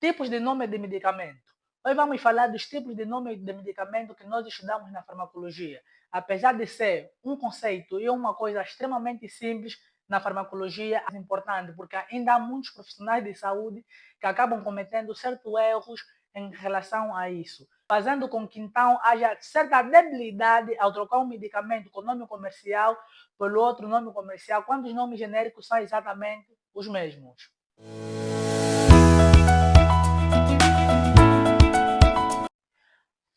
Tipos de nome de medicamento. Hoje vamos falar dos tipos de nome de medicamento que nós estudamos na farmacologia. Apesar de ser um conceito e uma coisa extremamente simples, na farmacologia é importante, porque ainda há muitos profissionais de saúde que acabam cometendo certos erros em relação a isso, fazendo com que então haja certa debilidade ao trocar um medicamento com nome comercial pelo outro nome comercial, quando os nomes genéricos são exatamente os mesmos.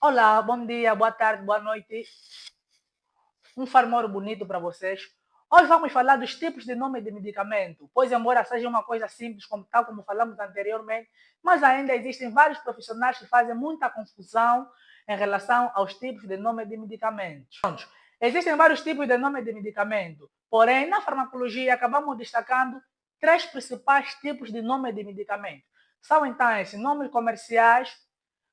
Olá, bom dia, boa tarde, boa noite. Um farmoro bonito para vocês. Hoje vamos falar dos tipos de nome de medicamento, pois embora seja uma coisa simples, tal como falamos anteriormente, mas ainda existem vários profissionais que fazem muita confusão em relação aos tipos de nome de medicamentos. Existem vários tipos de nome de medicamento, porém na farmacologia acabamos destacando três principais tipos de nome de medicamento. São então esses nomes comerciais,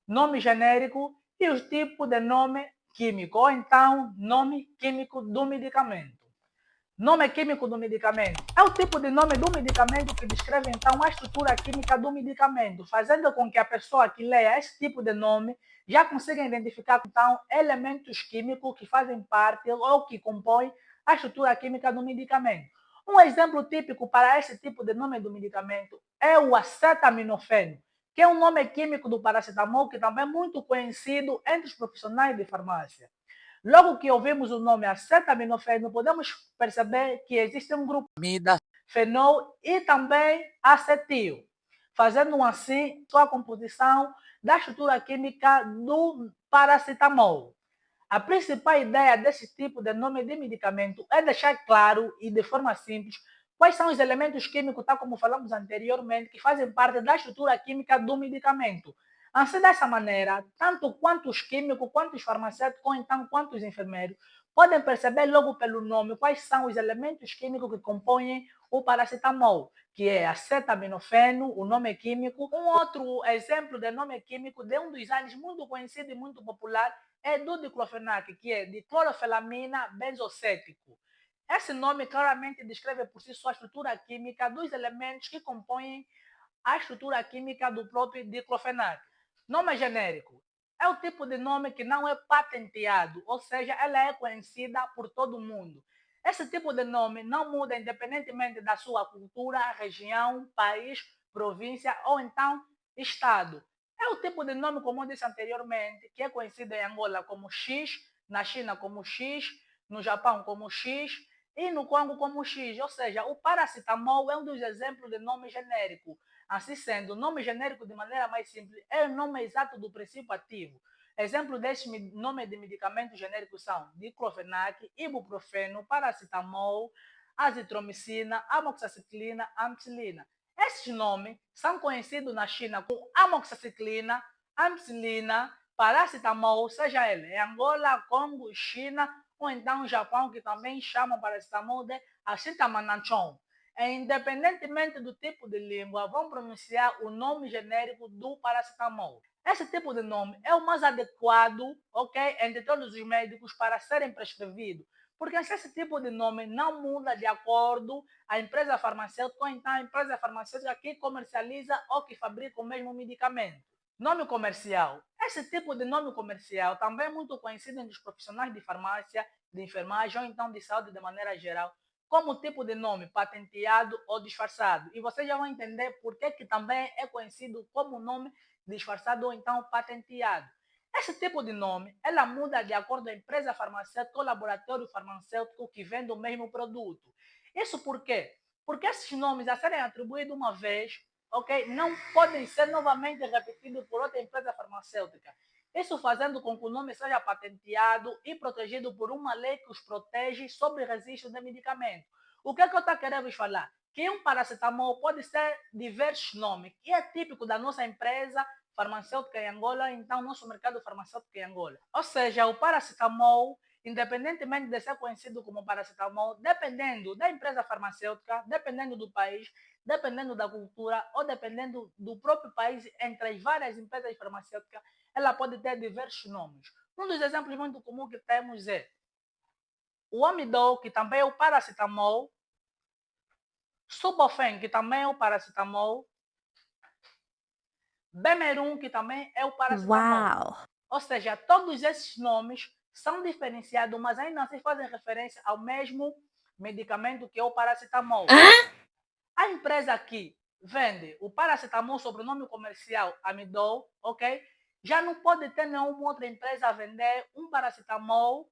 nome genérico e o tipo de nome químico, ou então nome químico do medicamento. Nome químico do medicamento é o tipo de nome do medicamento que descreve então a estrutura química do medicamento, fazendo com que a pessoa que leia esse tipo de nome já consiga identificar então elementos químicos que fazem parte ou que compõem a estrutura química do medicamento. Um exemplo típico para esse tipo de nome do medicamento é o acetaminofeno, que é um nome químico do paracetamol que também é muito conhecido entre os profissionais de farmácia. Logo que ouvimos o nome acetaminofeno, podemos perceber que existe um grupo de amida, fenol e também acetil, fazendo assim sua composição da estrutura química do paracetamol. A principal ideia desse tipo de nome de medicamento é deixar claro e de forma simples quais são os elementos químicos, tal como falamos anteriormente, que fazem parte da estrutura química do medicamento. Assim, dessa maneira, tanto quanto os químicos, quanto os farmacêuticos, ou então quanto os enfermeiros, podem perceber logo pelo nome quais são os elementos químicos que compõem o paracetamol, que é acetaminofeno, o nome químico. Um outro exemplo de nome químico de um dos anos muito conhecido e muito popular é do diclofenac, que é diclorofenamina benzocético. Esse nome claramente descreve por si só a estrutura química dos elementos que compõem a estrutura química do próprio diclofenac. Nome genérico é o tipo de nome que não é patenteado, ou seja, ela é conhecida por todo mundo. Esse tipo de nome não muda independentemente da sua cultura, região, país, província ou então estado. É o tipo de nome, como eu disse anteriormente, que é conhecido em Angola como X, na China como X, no Japão como X e no Congo como X. Ou seja, o paracetamol é um dos exemplos de nome genérico. Assim sendo, o nome genérico, de maneira mais simples, é o nome exato do princípio ativo. Exemplos desses nomes de medicamentos genéricos são diclofenac, ibuprofeno, paracetamol, azitromicina, amoxicilina, ampicilina. Esses nomes são conhecidos na China como amoxicilina, ampicilina, paracetamol, seja ele em Angola, Congo, China ou então Japão, que também chamam paracetamol de acetaminophen. Independentemente do tipo de língua, vão pronunciar o nome genérico do paracetamol. Esse tipo de nome é o mais adequado, ok, entre todos os médicos para serem prescrevidos, porque esse tipo de nome não muda de acordo a empresa farmacêutica ou então a empresa farmacêutica que comercializa ou que fabrica o mesmo medicamento. Nome comercial. Esse tipo de nome comercial também é muito conhecido entre os profissionais de farmácia, de enfermagem ou então de saúde de maneira geral, como tipo de nome patenteado ou disfarçado. E vocês já vão entender por que também é conhecido como nome disfarçado ou então patenteado. Esse tipo de nome, ela muda de acordo com a empresa farmacêutica ou laboratório farmacêutico que vende o mesmo produto. Isso por quê? Porque esses nomes, a serem atribuídos uma vez, ok, não podem ser novamente repetidos por outra empresa farmacêutica. Isso fazendo com que o nome seja patenteado e protegido por uma lei que os protege sobre registro de medicamento. O que eu estou querendo vos falar? Que um paracetamol pode ser diversos nomes, que é típico da nossa empresa farmacêutica em Angola, então nosso mercado farmacêutico em Angola. Ou seja, o paracetamol, independentemente de ser conhecido como paracetamol, dependendo da empresa farmacêutica, dependendo do país, dependendo da cultura ou dependendo do próprio país, entre as várias empresas farmacêuticas, ela pode ter diversos nomes. Um dos exemplos muito comuns que temos é o Amidol, que também é o paracetamol, Subofen, que também é o paracetamol, Bemerum, que também é o paracetamol. Uau! Ou seja, todos esses nomes são diferenciados, mas ainda assim fazem referência ao mesmo medicamento que é o paracetamol. A empresa que vende o paracetamol sob o nome comercial Amidol, ok? Já não pode ter nenhuma outra empresa a vender um paracetamol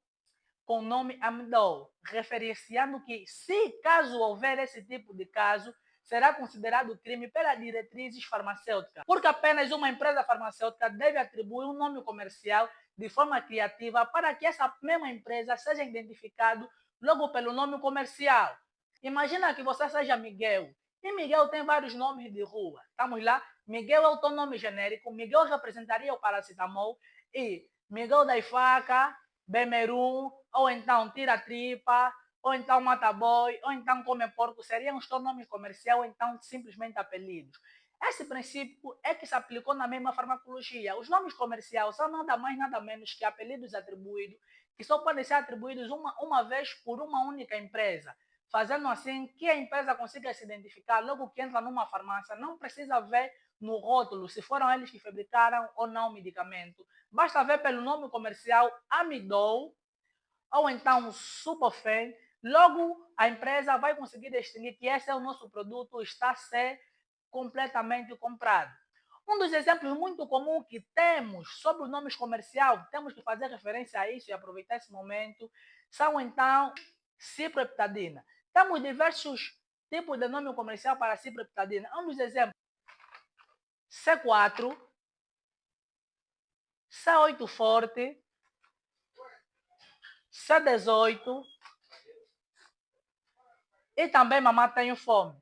com o nome Amidol, referenciando que, se caso houver esse tipo de caso, será considerado crime pelas diretrizes farmacêuticas, porque apenas uma empresa farmacêutica deve atribuir um nome comercial de forma criativa para que essa mesma empresa seja identificada logo pelo nome comercial. Imagina que você seja Miguel, e Miguel tem vários nomes de rua. Estamos lá, Miguel é o teu nome genérico, Miguel representaria o paracetamol, e Miguel da Faca, Bemerum, ou então Tira-Tripa, ou então Mata-Boi, ou então Come-Porco, seriam os teus nomes comerciais, ou então simplesmente apelidos. Esse princípio é que se aplicou na mesma farmacologia. Os nomes comerciais são nada mais, nada menos que apelidos atribuídos, que só podem ser atribuídos uma vez por uma única empresa, fazendo assim que a empresa consiga se identificar logo que entra numa farmácia, não precisa ver no rótulo se foram eles que fabricaram ou não o medicamento. Basta ver pelo nome comercial Amidol ou então Superfen, logo a empresa vai conseguir distinguir que esse é o nosso produto, está a ser completamente comprado. Um dos exemplos muito comuns que temos sobre os nomes comerciais, temos que fazer referência a isso e aproveitar esse momento, são então ciprofloxacina. Temos diversos tipos de nome comercial para ciprofloxacina. Um dos exemplos, C4, C8 forte, C18 e também mamãe tem fome.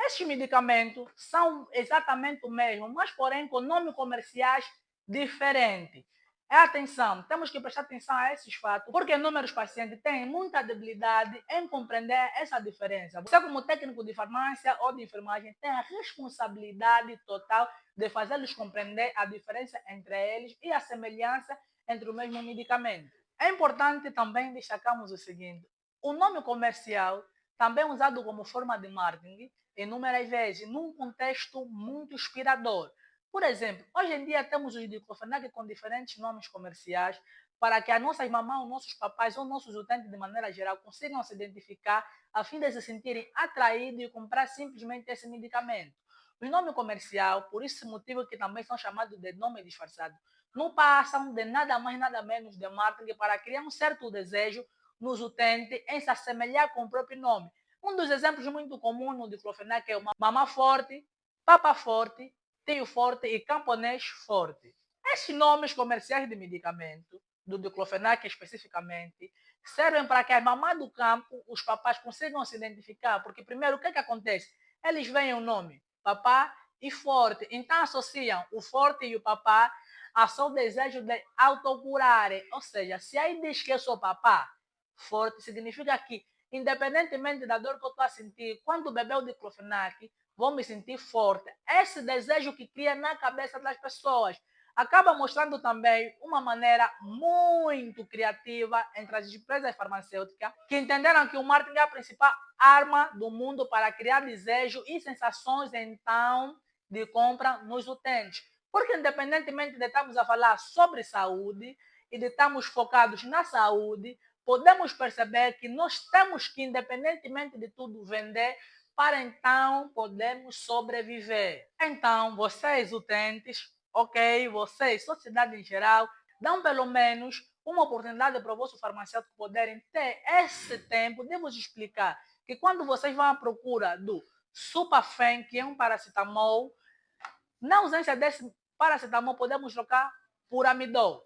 Estes medicamentos são exatamente o mesmo, mas porém com nomes comerciais diferentes. Atenção, temos que prestar atenção a esses fatos, porque inúmeros pacientes têm muita debilidade em compreender essa diferença. Você, como técnico de farmácia ou de enfermagem, tem a responsabilidade total de fazê-los compreender a diferença entre eles e a semelhança entre o mesmo medicamento. É importante também destacarmos o seguinte: o nome comercial, também usado como forma de marketing, inúmeras vezes, num contexto muito inspirador. Por exemplo, hoje em dia temos os diclofenac com diferentes nomes comerciais para que as nossas mamães, os nossos papais ou nossos utentes de maneira geral consigam se identificar a fim de se sentirem atraídos e comprar simplesmente esse medicamento. Os nomes comerciais, por esse motivo que também são chamados de nome disfarçado, não passam de nada mais nada menos de marketing para criar um certo desejo nos utentes em se assemelhar com o próprio nome. Um dos exemplos muito comuns no diclofenac é o mamá forte, papa forte, tio forte e camponês forte. Estes nomes comerciais de medicamento, do diclofenac especificamente, servem para que as mamás do campo, os papás, consigam se identificar, porque primeiro o que acontece? Eles veem o nome, papá e forte, então associam o forte e o papá a seu desejo de autocurarem, ou seja, se aí diz que eu sou papá, forte significa que, independentemente da dor que eu estou a sentir, quando beber o diclofenac, vou me sentir forte. Esse desejo que cria na cabeça das pessoas acaba mostrando também uma maneira muito criativa entre as empresas farmacêuticas que entenderam que o marketing é a principal arma do mundo para criar desejo e sensações, então, de compra nos utentes. Porque, independentemente de estarmos a falar sobre saúde e de estarmos focados na saúde, podemos perceber que nós temos que, independentemente de tudo, vender para então podermos sobreviver. Então, vocês utentes, ok, vocês, sociedade em geral, dão pelo menos uma oportunidade para o vosso farmacêutico poderem ter esse tempo de vos explicar que quando vocês vão à procura do Supafen, que é um paracetamol, na ausência desse paracetamol, podemos trocar por amidol.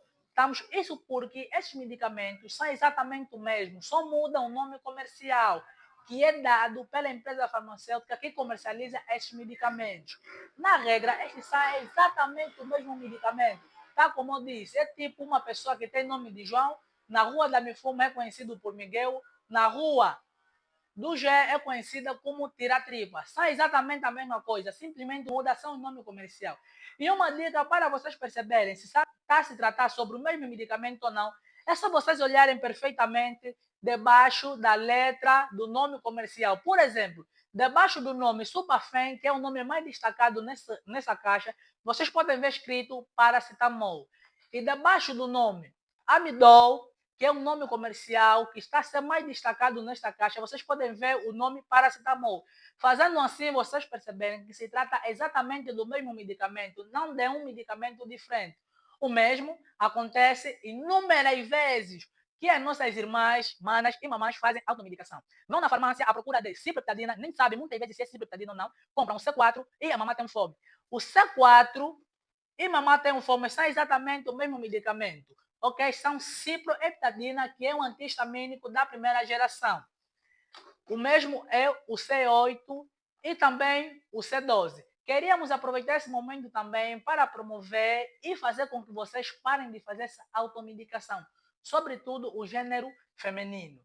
Isso porque esses medicamentos são exatamente o mesmo, só muda o nome comercial, que é dado pela empresa farmacêutica que comercializa esses medicamentos. Na regra, esses são exatamente o mesmo medicamento. Tá como eu disse, é tipo uma pessoa que tem nome de João, na rua da Mifuma é conhecido por Miguel, na rua do G é conhecida como tira-tripa. São exatamente a mesma coisa, simplesmente mudação de nome comercial. E uma dica para vocês perceberem se está a se tratar sobre o mesmo medicamento ou não, é só vocês olharem perfeitamente debaixo da letra do nome comercial. Por exemplo, Debaixo do nome Supafen, que é o nome mais destacado nessa caixa, vocês podem ver escrito paracetamol. E debaixo do nome Amidol, que é um nome comercial que está a ser mais destacado nesta caixa, vocês podem ver o nome paracetamol. Fazendo assim, vocês perceberem que se trata exatamente do mesmo medicamento, não de um medicamento diferente. O mesmo acontece inúmeras vezes que as nossas irmãs, manas e mamães fazem automedicação. Vão na farmácia à procura de ciprofloxacina, nem sabem muitas vezes se é ciprofloxacina ou não, compram um C4 e a mamãe tem fome. O C4 e mamãe tem fome são exatamente o mesmo medicamento. Ok? São ciproheptadina, que é um antihistamínico da primeira geração. O mesmo é o C8 e também o C12. Queríamos aproveitar esse momento também para promover e fazer com que vocês parem de fazer essa automedicação, sobretudo o gênero feminino,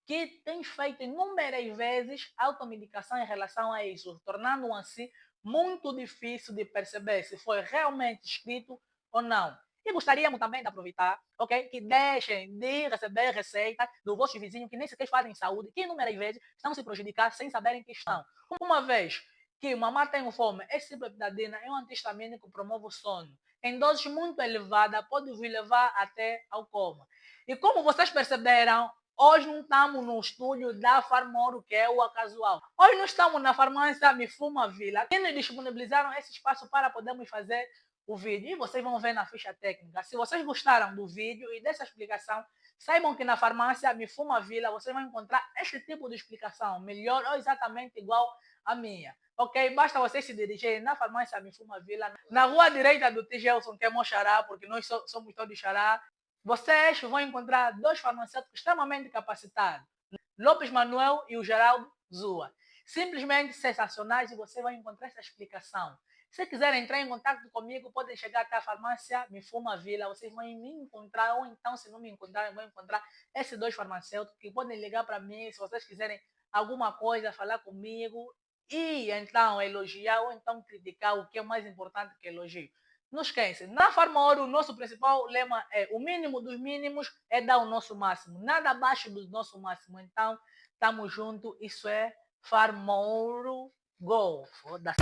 que tem feito inúmeras vezes automedicação em relação a isso, tornando assim muito difícil de perceber se foi realmente escrito ou não. E gostaríamos também de aproveitar, ok? Que deixem de receber receitas do vosso vizinho que nem sequer fazem saúde, que inúmeras vezes estão se prejudicar sem saberem que estão. Uma vez que mamãe tem fome, esse ciprofloxacina é um antihistamínico que promove o sono. Em doses muito elevadas, pode vir levar até ao coma. E como vocês perceberam, hoje não estamos no estúdio da Farmoro, que é o Acasual. Hoje não estamos na farmácia Mifuma Vila, que nos disponibilizaram esse espaço para podermos fazer o vídeo. E vocês vão ver na ficha técnica. Se vocês gostaram do vídeo e dessa explicação, saibam que na farmácia Mifuma Vila vocês vão encontrar este tipo de explicação, melhor ou exatamente igual à minha. Ok? Basta vocês se dirigirem na farmácia Mifuma Vila, na rua direita do Tigelson, que é Moxará, porque nós somos todos Xará. Vocês vão encontrar dois farmacêuticos extremamente capacitados, Lopes Manuel e o Geraldo Zua. Simplesmente sensacionais, e você vai encontrar essa explicação. Se quiserem entrar em contato comigo, podem chegar até a farmácia Mifuma Vila. Vocês vão me encontrar, ou então, se não me encontrarem, vão encontrar esses dois farmacêuticos que podem ligar para mim se vocês quiserem alguma coisa, falar comigo e então elogiar ou então criticar, o que é mais importante que elogio. Não esquece, na Farmoro, o nosso principal lema é: o mínimo dos mínimos é dar o nosso máximo, nada abaixo do nosso máximo. Então, estamos juntos, isso é Farmoro Go. Foda-se.